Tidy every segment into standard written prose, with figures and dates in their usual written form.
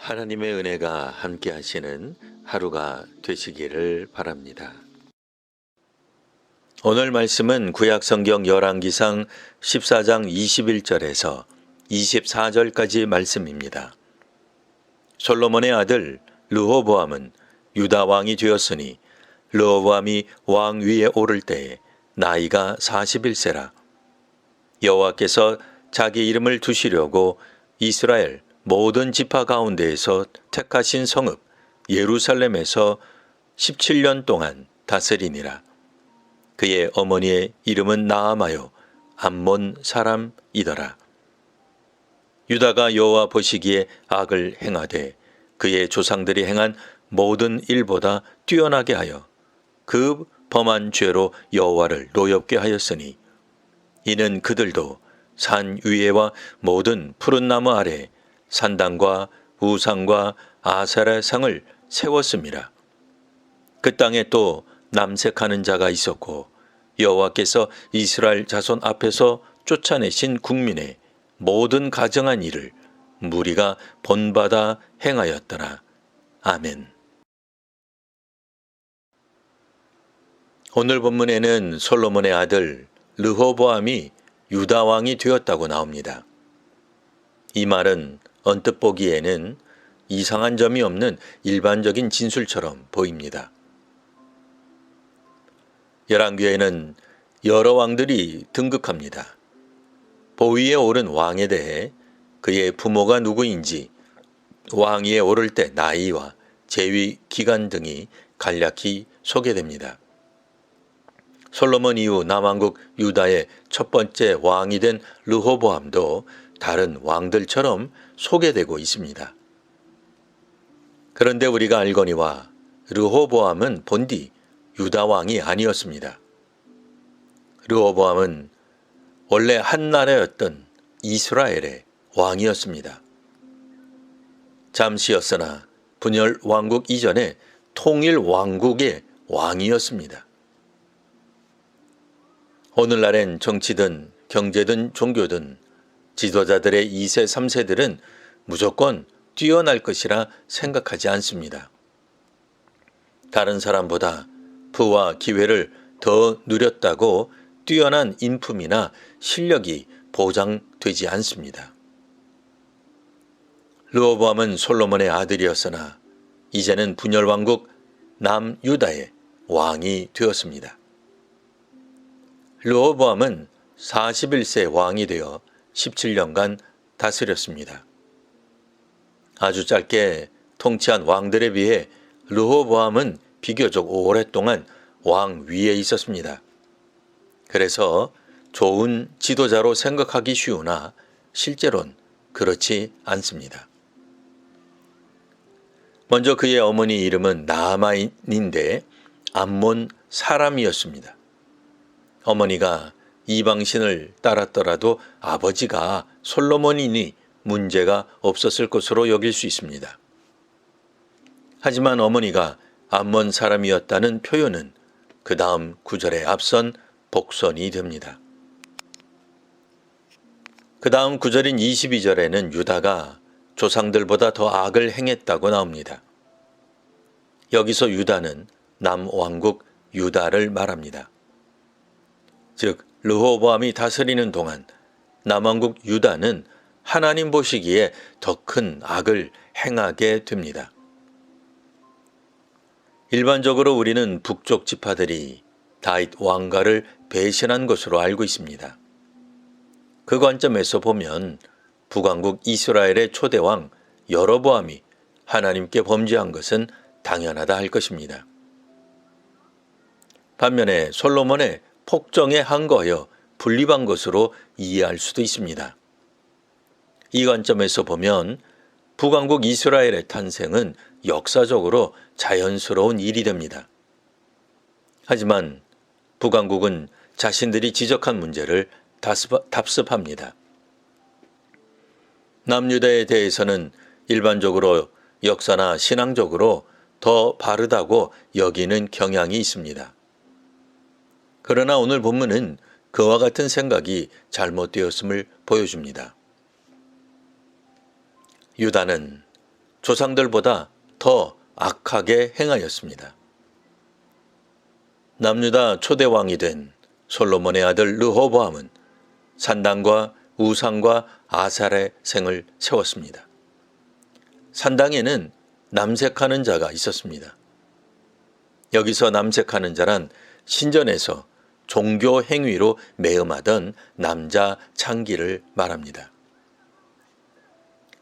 하나님의 은혜가 함께 하시는 하루가 되시기를 바랍니다. 오늘 말씀은 구약성경 열왕기상 14장 21절에서 24절까지 말씀입니다. 솔로몬의 아들 르호보암은 유다 왕이 되었으니 르호보암이 왕 위에 오를 때에 나이가 41세라. 여호와께서 자기 이름을 두시려고 이스라엘 모든 지파 가운데에서 택하신 성읍 예루살렘에서 17년 동안 다스리니라. 그의 어머니의 이름은 나아마요 암몬 사람이더라. 유다가 여호와 보시기에 악을 행하되 그의 조상들이 행한 모든 일보다 뛰어나게 하여 그 범한 죄로 여호와를 노엽게 하였으니 이는 그들도 산 위에와 모든 푸른 나무 아래 산당과 우상과 아세라 상을 세웠음이라. 그 땅에 또 남색하는 자가 있었고 여호와께서 이스라엘 자손 앞에서 쫓아내신 국민의 모든 가정한 일을 무리가 본받아 행하였더라. 아멘. 오늘 본문에는 솔로몬의 아들 르호보암이 유다 왕이 되었다고 나옵니다. 이 말은 언뜻 보기에는 이상한 점이 없는 일반적인 진술처럼 보입니다. 열왕기에는 여러 왕들이 등극합니다. 보위에 오른 왕에 대해 그의 부모가 누구인지, 왕위에 오를 때 나이와 재위 기간 등이 간략히 소개됩니다. 솔로몬 이후 남왕국 유다의 첫 번째 왕이 된 르호보암도 다른 왕들처럼 소개되고 있습니다. 그런데 우리가 알거니와 르호보암은 본디 유다 왕이 아니었습니다. 르호보암은 원래 한 나라였던 이스라엘의 왕이었습니다. 잠시였으나 분열 왕국 이전에 통일 왕국의 왕이었습니다. 오늘날엔 정치든 경제든 종교든 지도자들의 2세, 3세들은 무조건 뛰어날 것이라 생각하지 않습니다. 다른 사람보다 부와 기회를 더 누렸다고 뛰어난 인품이나 실력이 보장되지 않습니다. 르호보암은 솔로몬의 아들이었으나 이제는 분열왕국 남유다의 왕이 되었습니다. 르호보암은 41세 왕이 되어 17년간 다스렸습니다. 아주 짧게 통치한 왕들에 비해 르호보암은 비교적 오랫동안 왕 위에 있었습니다. 그래서 좋은 지도자로 생각하기 쉬우나 실제로는 그렇지 않습니다. 먼저 그의 어머니 이름은 나아마인인데 암몬 사람이었습니다. 어머니가 이방신을 따랐더라도 아버지가 솔로몬이니 문제가 없었을 것으로 여길 수 있습니다. 하지만 어머니가 암몬 사람이었다는 표현은 그 다음 구절에 앞선 복선이 됩니다. 그 다음 구절인 22절에는 유다가 조상들보다 더 악을 행했다고 나옵니다. 여기서 유다는 남왕국 유다를 말합니다. 즉 르호보암이 다스리는 동안 남왕국 유다는 하나님 보시기에 더 큰 악을 행하게 됩니다. 일반적으로 우리는 북쪽 지파들이 다윗 왕가를 배신한 것으로 알고 있습니다. 그 관점에서 보면 북왕국 이스라엘의 초대왕 여로보암이 하나님께 범죄한 것은 당연하다 할 것입니다. 반면에 솔로몬의 폭정에 항거하여 분립한 것으로 이해할 수도 있습니다. 이 관점에서 보면 북왕국 이스라엘의 탄생은 역사적으로 자연스러운 일이 됩니다. 하지만 북왕국은 자신들이 지적한 문제를 답습합니다. 남유다에 대해서는 일반적으로 역사나 신앙적으로 더 바르다고 여기는 경향이 있습니다. 그러나 오늘 본문은 그와 같은 생각이 잘못되었음을 보여줍니다. 유다는 조상들보다 더 악하게 행하였습니다. 남유다 초대왕이 된 솔로몬의 아들 르호보암은 산당과 우상과 아사레 생을 세웠습니다. 산당에는 남색하는 자가 있었습니다. 여기서 남색하는 자란 신전에서 종교 행위로 매음하던 남자 창기를 말합니다.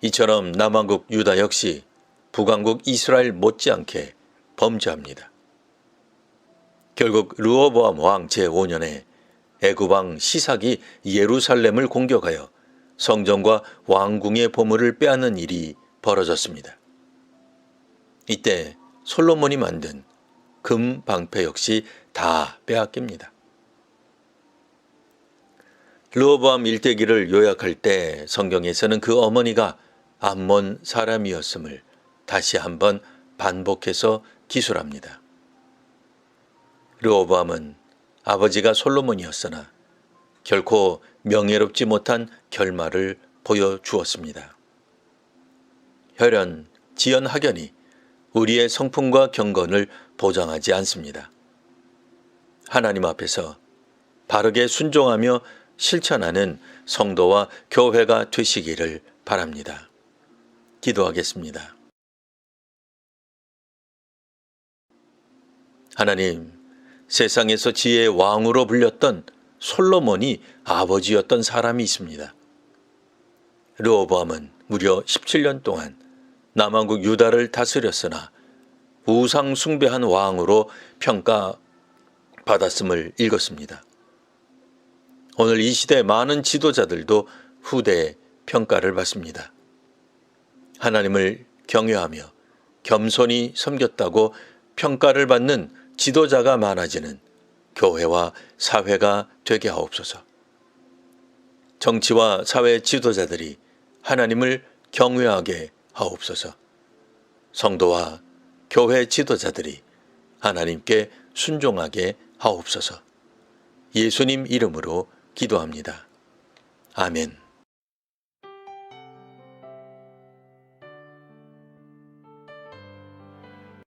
이처럼 남왕국 유다 역시 북왕국 이스라엘 못지않게 범죄합니다. 결국 르호보암 왕 제5년에 애굽 왕 시삭이 예루살렘을 공격하여 성전과 왕궁의 보물을 빼앗는 일이 벌어졌습니다. 이때 솔로몬이 만든 금 방패 역시 다 빼앗깁니다. 르호보암 일대기를 요약할 때 성경에서는 그 어머니가 암몬 사람이었음을 다시 한번 반복해서 기술합니다. 르호보암은 아버지가 솔로몬이었으나 결코 명예롭지 못한 결말을 보여주었습니다. 혈연, 지연 학연이 우리의 성품과 경건을 보장하지 않습니다. 하나님 앞에서 바르게 순종하며 실천하는 성도와 교회가 되시기를 바랍니다. 기도하겠습니다. 하나님, 세상에서 지혜의 왕으로 불렸던 솔로몬이 아버지였던 사람이 있습니다. 르호보암은 무려 17년 동안 남왕국 유다를 다스렸으나 우상 숭배한 왕으로 평가받았음을 읽었습니다. 오늘 이 시대 많은 지도자들도 후대의 평가를 받습니다. 하나님을 경외하며 겸손히 섬겼다고 평가를 받는 지도자가 많아지는 교회와 사회가 되게 하옵소서. 정치와 사회 지도자들이 하나님을 경외하게 하옵소서. 성도와 교회 지도자들이 하나님께 순종하게 하옵소서. 예수님 이름으로 기도합니다. 아멘.